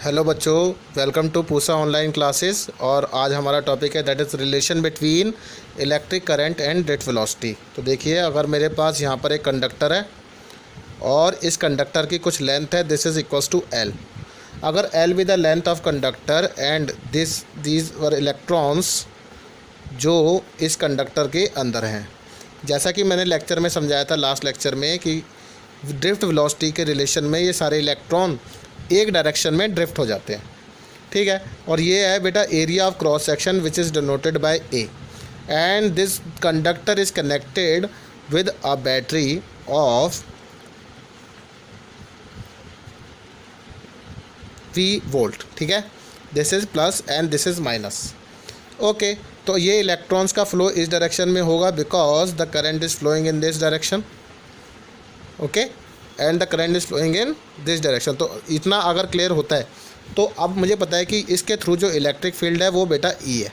Hello बच्चों, welcome to Pusa online classes. और आज हमारा टॉपिक है that is relation between electric current and drift velocity. तो देखिए, अगर मेरे पास यहाँ पर एक कंडक्टर है और इस कंडक्टर की कुछ लेंथ है, this is equals to L. अगर L be the length of conductor and these were electrons जो इस कंडक्टर के अंदर हैं। जैसा कि मैंने लेक्चर में समझाया था लास्ट लेक्चर में कि ड्रिफ्ट वेलोसिटी के रिलेशन में ये सारे इलेक्ट्रॉन एक डायरेक्शन में ड्रिफ्ट हो जाते हैं, ठीक है। और ये है बेटा area of cross section which is denoted by A, and this conductor is connected with a battery of V volt, ठीक है। This is plus and this is minus. Okay, तो ये इलेक्ट्रॉन्स का फ्लो इस डायरेक्शन में होगा because the current is flowing in this direction, okay, and the current is flowing in this direction. तो इतना अगर क्लियर होता है तो अब मुझे पता है कि इसके थ्रू जो इलेक्ट्रिक फील्ड है वो बेटा ई है।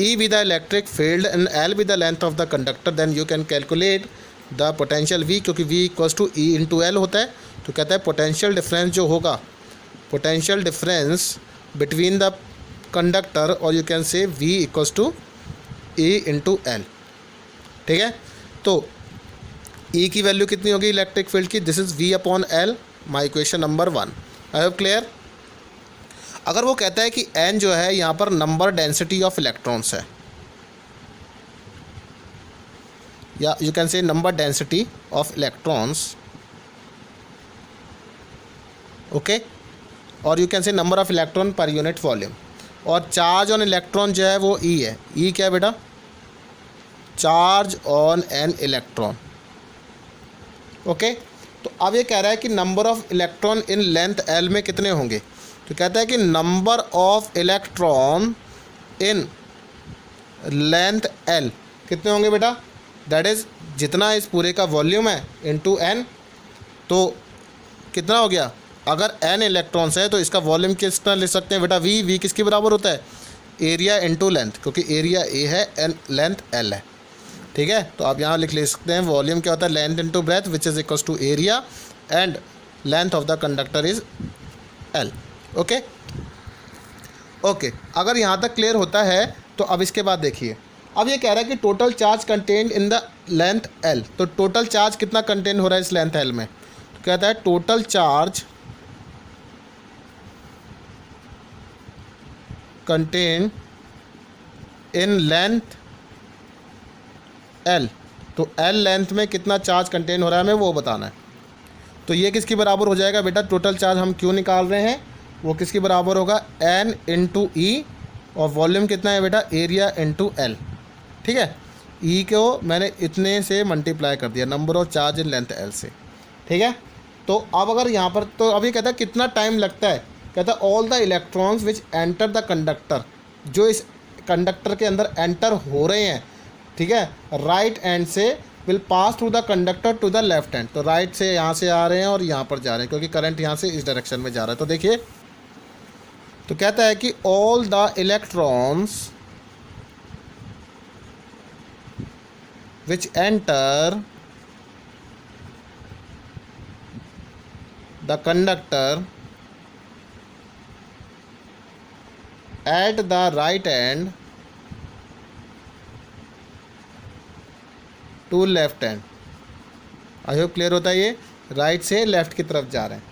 E with the electric field and L with the length of the conductor, then you can calculate the potential V, क्योंकि V equals to E into L होता है। तो कहता है पोटेंशियल डिफरेंस जो होगा, potential difference between the conductor, और you can say V equals to E into L, ठीक है। तो ई की वैल्यू कितनी होगी इलेक्ट्रिक फील्ड की, this is V upon L, my equation number 1। I hope clear. अगर वो कहता है कि एन जो है यहाँ पर नंबर डेंसिटी ऑफ इलेक्ट्रॉन्स है, या you can say number density of electrons, okay, और you can say number of electron per unit volume, और चार्ज ऑन इलेक्ट्रॉन जो है वो ई है। ई क्या है बेटा, charge on an electron, okay. तो अब ये कह रहा है कि number of electron in length L में कितने होंगे। तो कहता है कि number of electron in length L कितने होंगे बेटा, दैट इज़ जितना इस पूरे का वॉल्यूम है इनटू एन। तो कितना हो गया, अगर एन इलेक्ट्रॉन्स है तो इसका वॉल्यूम कितना ले सकते हैं बेटा, वी। वी किसके बराबर होता है, एरिया इनटू लेंथ, क्योंकि एरिया ए है एन लेंथ एल है, ठीक है। तो आप यहाँ लिख ले सकते हैं वॉल्यूम क्या होता है, length into breadth which is equals to area, and length of the conductor is L, okay. Okay, अगर यहाँ तक क्लियर होता है तो अब इसके बाद देखिए, अब ये कह रहा है कि total charge contained in the length L. तो टोटल चार्ज कितना कंटेन हो रहा है इस लेंथ एल में, तो कहता है total charge contain in length L. तो एल लेंथ में कितना चार्ज कंटेन हो रहा है हमें वो बताना है। तो ये किसके बराबर हो जाएगा बेटा, टोटल चार्ज हम क्यों निकाल रहे हैं, वो किसके बराबर होगा, एन इंटू ई, और वॉल्यूम कितना है बेटा, एरिया इंटू एल, ठीक है। ई को मैंने इतने से मल्टीप्लाई कर दिया number of charge in length L से, ठीक है। तो अब अगर यहाँ पर, तो अभी कहता है कितना टाइम लगता है, कहता है all the electrons which enter the conductor, जो इस कंडक्टर के अंदर एंटर हो रहे हैं, ठीक है, राइट एंड से will pass through the conductor to the left hand. तो राइट से यहाँ से आ रहे हैं और यहाँ पर जा रहे हैं, क्योंकि करंट यहाँ से इस डायरेक्शन में जा रहा है। तो देखिए, तो कहता है कि all the electrons which enter the conductor at the right end to left hand. I hope clear होता है, ये राइट से लेफ़्ट की तरफ जा रहे हैं,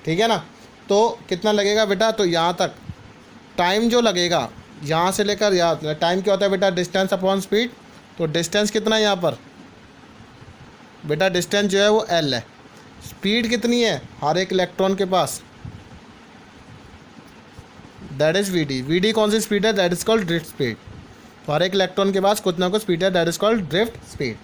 ठीक है ना। तो कितना लगेगा बेटा, तो यहाँ तक टाइम जो लगेगा यहाँ से लेकर यहाँ, टाइम क्या होता है बेटा, डिस्टेंस अपॉन स्पीड। तो डिस्टेंस कितना है यहाँ पर बेटा, डिस्टेंस जो है वो एल है। स्पीड कितनी है हर एक इलेक्ट्रॉन के पास, that is V D. V D कौन सी स्पीड है, that is called drift speed. तो हर एक इलेक्ट्रॉन के पास कुछ ना कुछ स्पीड है, that is called drift speed.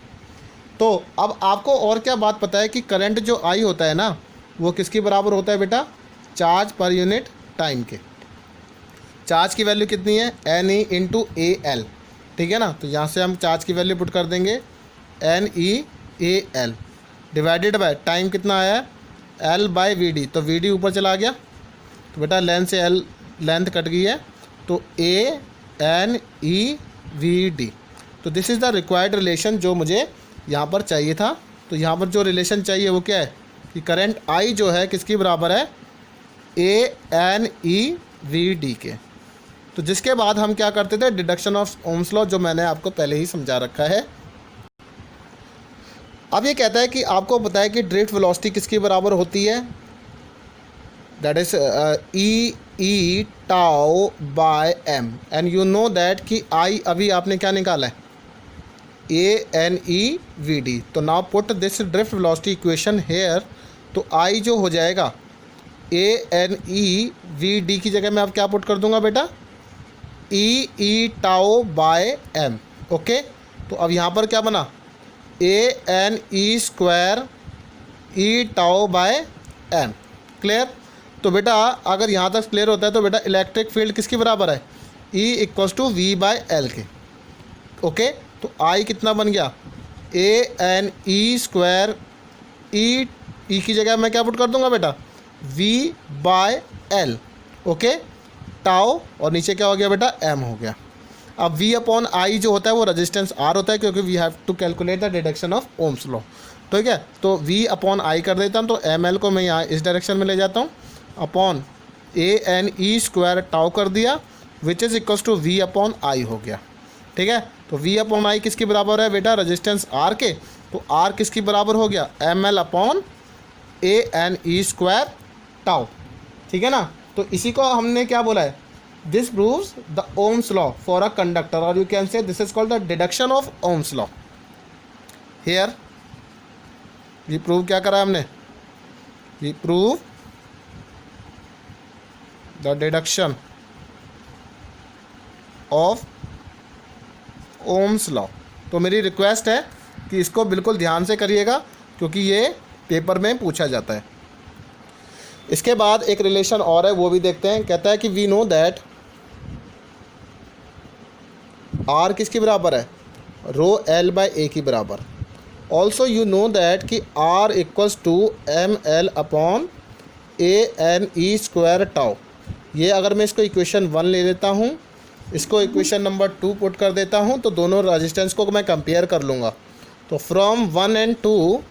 तो अब आपको और क्या बात पता है कि करंट जो आई होता है ना, वो किसके बराबर होता है बेटा, चार्ज पर यूनिट टाइम के। चार्ज की वैल्यू कितनी है, N E into A L, ठीक है ना। तो यहाँ से हम चार्ज की वैल्यू पुट कर देंगे, N E A L divided by time कितना आया है, एल बाय वी डी। तो वी डी ऊपर चला गया, तो बेटा लेंथ से एल लेंथ कट गई है, तो A N E V D. तो this is the required relation जो मुझे यहाँ पर चाहिए था। तो यहाँ पर जो रिलेशन चाहिए वो क्या है कि करंट आई जो है किसकी बराबर है, ANEVD के। तो जिसके बाद हम क्या करते थे, डिडक्शन ऑफ ओम्स लॉ, जो मैंने आपको पहले ही समझा रखा है। अब ये कहता है कि आपको पता है कि ड्रिफ्ट वेलोसिटी किसके बराबर होती है, that is E tau by m, and you know that कि I अभी आपने क्या निकाला है, ANEVD। तो now put this drift velocity equation here. तो I जो हो जाएगा ANEVD की जगह मैं अब क्या पुट कर दूंगा बेटा, E tau by m। Okay, तो अब यहाँ पर क्या बना, ANE square E tau by m। Clear. तो बेटा अगर यहाँ तक क्लियर होता है तो बेटा इलेक्ट्रिक फील्ड किसके बराबर है, E equals to V by L के। ओके, तो I कितना बन गया, ANE स्क्वायर E की जगह मैं क्या पुट कर दूंगा बेटा, V by L। Okay, tau और नीचे क्या हो गया बेटा, M हो गया। अब V अपॉन I जो होता है वो रेजिस्टेंस R होता है, क्योंकि we have to calculate the deduction of Ohm's law. ठीक है, तो V अपॉन I कर देता हूँ, तो ML को मैं यहाँ इस डायरेक्शन में ले जाता हूँ, अपॉन ANE स्क्वायर टाउ कर दिया, which is equals to V upon I हो गया। ठीक है, तो V अपॉन I किसके बराबर है बेटा, रेजिस्टेंस R के। तो R किसके बराबर हो गया, ML upon ANE square tau. ठीक है ना, तो इसी को हमने क्या बोला है, this proves the Ohm's law for a conductor, और you can say this is called the deduction of Ohm's law. Here ये प्रूव क्या करा हमने, we prove the deduction of Ohm's law. तो मेरी रिक्वेस्ट है कि इसको बिल्कुल ध्यान से करिएगा, क्योंकि ये पेपर में पूछा जाता है। इसके बाद एक रिलेशन और है, वो भी देखते हैं। कहता है कि वी नो दैट R किसके बराबर है, रो L बाय A की बराबर। ऑल्सो यू नो दैट कि R equals to ML upon ANE square tau. ये अगर मैं इसको इक्वेशन 1 ले लेता हूँ, इसको इक्वेशन नंबर 2 पुट कर देता हूँ, तो दोनों रेजिस्टेंस को मैं कंपेयर कर लूँगा। तो फ्रॉम 1 and 2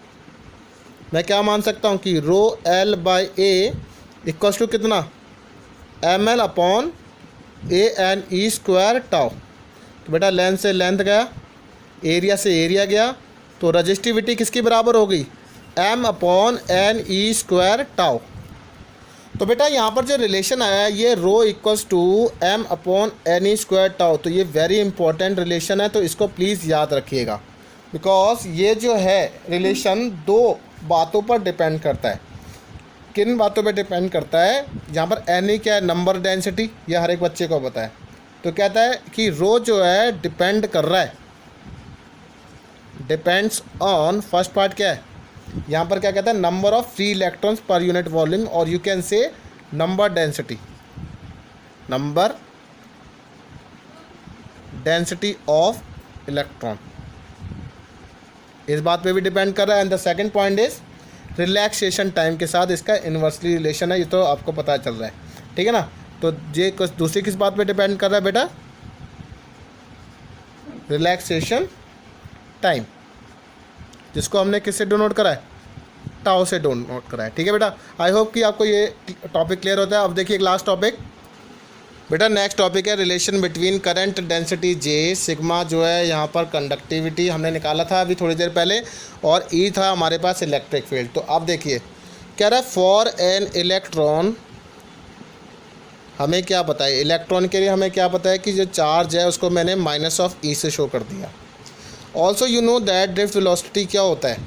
मैं क्या मान सकता हूँ कि rho L by A equals to कितना, ML upon ANE square tau. तो बेटा लेंथ से लेंथ गया, एरिया से एरिया गया, तो रजिस्टिविटी किसकी बराबर हो गई, M upon NE square tau. तो बेटा यहाँ पर जो रिलेशन आया है ये rho equals to M upon NE square tau, तो ये वेरी इंपॉर्टेंट रिलेशन है, तो इसको प्लीज़ याद रखिएगा, बिकॉज ये जो है रिलेशन दो बातों पर डिपेंड करता है। किन बातों पर डिपेंड करता है, यहाँ पर NE क्या है, नंबर डेंसिटी, यह हर एक बच्चे को पता है। तो कहता है कि रो जो है डिपेंड कर रहा है, डिपेंड्स ऑन, फर्स्ट पार्ट क्या है, यहाँ पर क्या कहता है, number of free electrons per unit volume, और you can say number density, number density of electron, इस बात पे भी डिपेंड कर रहा है। And the second point is relaxation time के साथ इसका इन्वर्सली रिलेशन है, ये तो आपको पता चल रहा है। ठीक है ना, तो ये दूसरी किस बात पे डिपेंड कर रहा है बेटा, रिलैक्सेशन टाइम, जिसको हमने किससे डिनोट करा है, टाउ से डिनोट करा है। ठीक है बेटा, आई होप कि आपको ये टॉपिक क्लियर होता है। अब देखिए लास्ट टॉपिक बेटा, नेक्स्ट टॉपिक है relation between current density J, sigma जो है यहाँ पर कंडक्टिविटी हमने निकाला था अभी थोड़ी देर पहले, और E था हमारे पास इलेक्ट्रिक फील्ड। तो अब देखिए कह रहा है फॉर एन इलेक्ट्रॉन, हमें क्या पता है, इलेक्ट्रॉन के लिए हमें क्या पता है कि जो चार्ज है उसको मैंने माइनस ऑफ E से शो कर दिया। Also you know that drift velocity क्या होता है,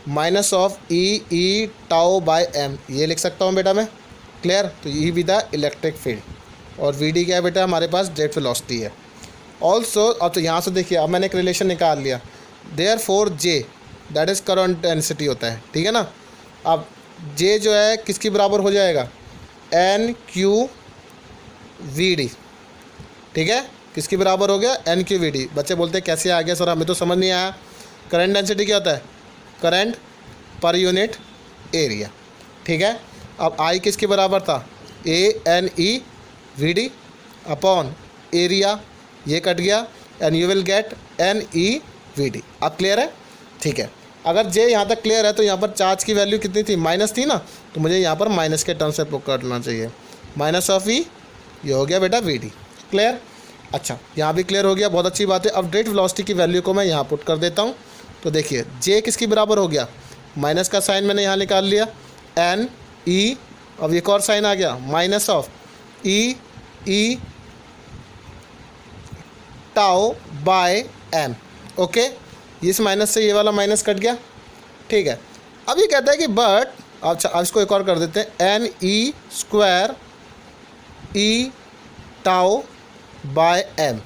minus of E tau by M, ये लिख सकता हूँ बेटा मैं। क्लियर, तो E भी द इलेक्ट्रिक फील्ड, और VD क्या है बेटा, हमारे पास ड्रिफ्ट वेलोसिटी है। ऑल्सो अब तो यहाँ से देखिए, अब मैंने एक रिलेशन निकाल लिया, therefore J that is current density होता है। ठीक है ना, अब J जो है किसकी बराबर हो जाएगा, NQVD। ठीक है, किसकी बराबर हो गया, NQVD। बच्चे बोलते हैं कैसे आ गया सर, हमें तो समझ नहीं आया। करंट डेंसिटी क्या होता है, करंट पर यूनिट एरिया। ठीक है, अब I किसके बराबर था, ANEVD अपॉन एरिया, ये कट गया, and you will get NEVD। अब क्लियर है, ठीक है। अगर जे यहाँ तक क्लियर है तो यहाँ पर चार्ज की वैल्यू कितनी थी, माइनस थी ना, तो मुझे यहाँ पर माइनस के टर्म से पुट करना चाहिए, माइनस ऑफ ई, ये हो गया बेटा वी डी। क्लियर? अच्छा, यहाँ भी क्लियर हो गया, बहुत अच्छी बात है। अब ड्रेट वेलोसिटी की वैल्यू को मैं यहाँ पुट कर देता हूँ। तो देखिए जे किसकी बराबर हो गया, माइनस का साइन मैंने यहाँ निकाल लिया, एन ई, अब एक और साइन आ गया minus of E tau by M. Okay, इस माइनस से ये वाला माइनस कट गया। ठीक है, अब ये कहता है कि बट, अच्छा अब इसको एक और कर देते हैं, N E square E tau by M.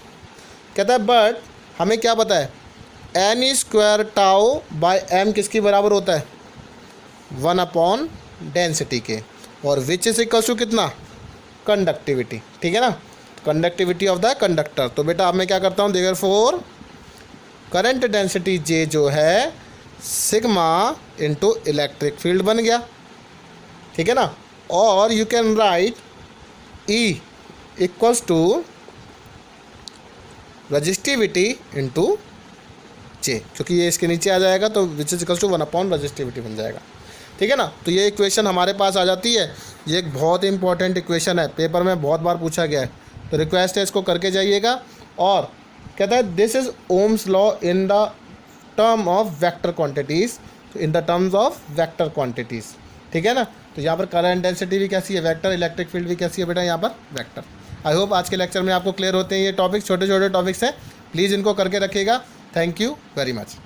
कहता है बट हमें क्या पता है, N E square tau by M किसकी बराबर होता है, 1 डेंसिटी के, और विच इज इक्वल टू कितना, कंडक्टिविटी। ठीक है ना, कंडक्टिविटी ऑफ द कंडक्टर। तो बेटा अब मैं क्या करता हूँ, therefore current density J जो है सिग्मा इंटू इलेक्ट्रिक फील्ड बन गया। ठीक है ना, और you can write E equals to resistivity into J, क्योंकि ये इसके नीचे आ जाएगा तो which is equals to 1 resistivity बन जाएगा। ठीक है ना, तो ये इक्वेशन हमारे पास आ जाती है। ये एक बहुत इंपॉर्टेंट इक्वेशन है, पेपर में बहुत बार पूछा गया है, तो रिक्वेस्ट है इसको करके जाइएगा। और कहता है this is Ohm's law in the term of vector quantities, तो in the terms of vector quantities. ठीक है ना, तो यहाँ पर करंट डेंसिटी भी कैसी है, वेक्टर, इलेक्ट्रिक फील्ड भी कैसी है बेटा, यहाँ पर वेक्टर। आई होप आज के लेक्चर में आपको क्लियर होते हैं ये टॉपिक, छोटे छोटे टॉपिक्स हैं, प्लीज़ इनको करके रखिएगा। Thank you very much.